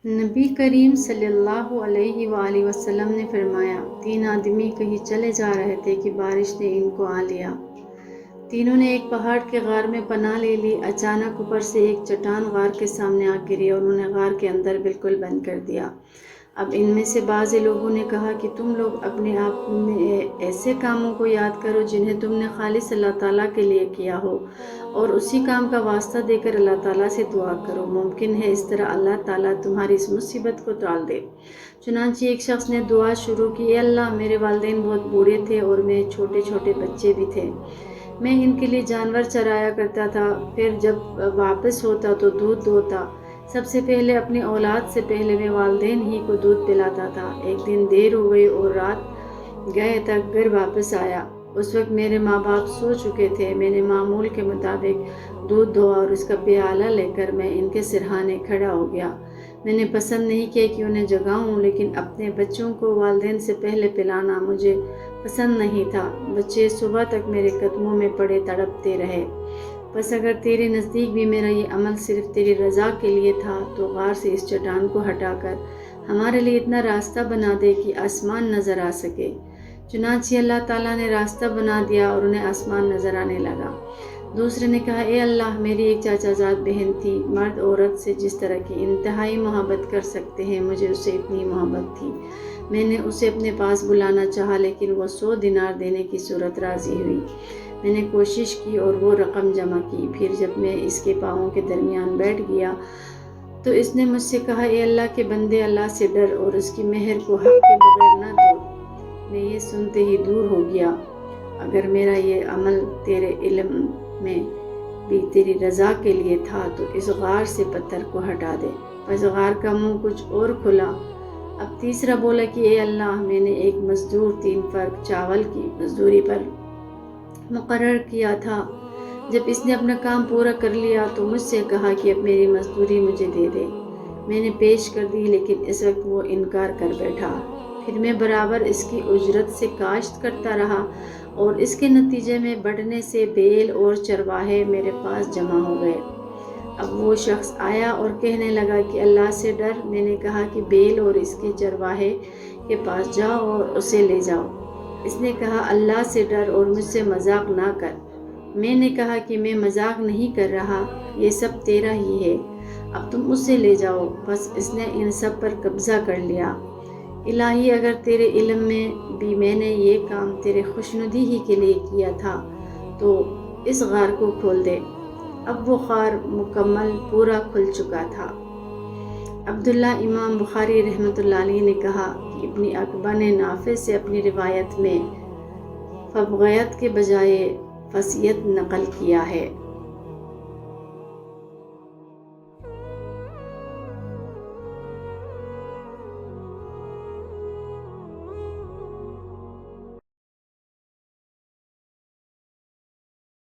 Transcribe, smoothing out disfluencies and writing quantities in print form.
نبی کریم صلی اللہ علیہ وآلہ وسلم نے فرمایا، 3 آدمی کہیں چلے جا رہے تھے کہ بارش نے ان کو آ لیا۔ تینوں نے ایک پہاڑ کے غار میں پناہ لے لی۔ اچانک اوپر سے ایک چٹان غار کے سامنے آ گری اور انہیں غار کے اندر بالکل بند کر دیا۔ اب ان میں سے بعض لوگوں نے کہا کہ تم لوگ اپنے آپ میں ایسے کاموں کو یاد کرو جنہیں تم نے خالص اللہ تعالیٰ کے لیے کیا ہو، اور اسی کام کا واسطہ دے کر اللہ تعالیٰ سے دعا کرو، ممکن ہے اس طرح اللہ تعالیٰ تمہاری اس مصیبت کو ٹال دے۔ چنانچہ ایک شخص نے دعا شروع کی، اے اللہ، میرے والدین بہت بوڑھے تھے اور میں چھوٹے چھوٹے بچے بھی تھے۔ میں ان کے لیے جانور چرایا کرتا تھا، پھر جب واپس ہوتا تو دودھ دوہتا۔ سب سے پہلے اپنی اولاد سے پہلے میں والدین ہی کو دودھ پلاتا تھا۔ ایک دن دیر ہو گئی اور رات گئے تک گھر واپس آیا۔ اس وقت میرے ماں باپ سو چکے تھے۔ میں نے معمول کے مطابق دودھ دھویا اور اس کا پیالہ لے کر میں ان کے سرہانے کھڑا ہو گیا۔ میں نے پسند نہیں کیا کہ انہیں جگاؤں، لیکن اپنے بچوں کو والدین سے پہلے پلانا مجھے پسند نہیں تھا۔ بچے صبح تک میرے قدموں میں پڑے تڑپتے رہے۔ بس اگر تیرے نزدیک بھی میرا یہ عمل صرف تیری رضا کے لیے تھا تو غار سے اس چٹان کو ہٹا کر ہمارے لیے اتنا راستہ بنا دے کہ آسمان نظر آ سکے۔ چنانچہ اللہ تعالیٰ نے راستہ بنا دیا اور انہیں آسمان نظر آنے لگا۔ دوسرے نے کہا، اے اللہ، میری ایک چاچا زاد بہن تھی، مرد عورت سے جس طرح کی انتہائی محبت کر سکتے ہیں، مجھے اس سے اتنی محبت تھی۔ میں نے اسے اپنے پاس بلانا چاہا لیکن وہ 100 دینار دینے کی صورت راضی ہوئی۔ میں نے کوشش کی اور وہ رقم جمع کی۔ پھر جب میں اس کے پاؤں کے درمیان بیٹھ گیا تو اس نے مجھ سے کہا، اے اللہ کے بندے، اللہ سے ڈر اور اس کی مہر کو حق کے بغیر نہ توڑ۔ میں یہ سنتے ہی دور ہو گیا، اگر میرا یہ عمل تیرے علم میں بھی تیری رضا کے لیے تھا تو اس غار سے پتھر کو ہٹا دے۔ پس غار کا منہ کچھ اور کھلا۔ اب تیسرا بولا کہ اے اللہ، میں نے ایک مزدور 3 فرق چاول کی مزدوری پر مقرر کیا تھا۔ جب اس نے اپنا کام پورا کر لیا تو مجھ سے کہا کہ اب میری مزدوری مجھے دے دے۔ میں نے پیش کر دی لیکن اس وقت وہ انکار کر بیٹھا۔ پھر میں برابر اس کی اجرت سے کاشت کرتا رہا اور اس کے نتیجے میں بڑھنے سے بیل اور چرواہے میرے پاس جمع ہو گئے۔ اب وہ شخص آیا اور کہنے لگا کہ اللہ سے ڈر۔ میں نے کہا کہ بیل اور اس کے چرواہے کے پاس جاؤ اور اسے لے جاؤ۔ اس نے کہا، اللہ سے ڈر اور مجھ سے مذاق نہ کر۔ میں نے کہا کہ میں مذاق نہیں کر رہا، یہ سب تیرا ہی ہے، اب تم اسے لے جاؤ۔ بس اس نے ان سب پر قبضہ کر لیا۔ الہی، اگر تیرے علم میں بھی میں نے یہ کام تیرے خوشنودی ہی کے لیے کیا تھا تو اس غار کو کھول دے۔ اب وہ غار مکمل پورا کھل چکا تھا۔ عبداللہ امام بخاری رحمۃ اللہ علیہ نے کہا کہ ابن عقبہ نے نافع سے اپنی روایت میں فبغیت کے بجائے فصیت نقل کیا ہے۔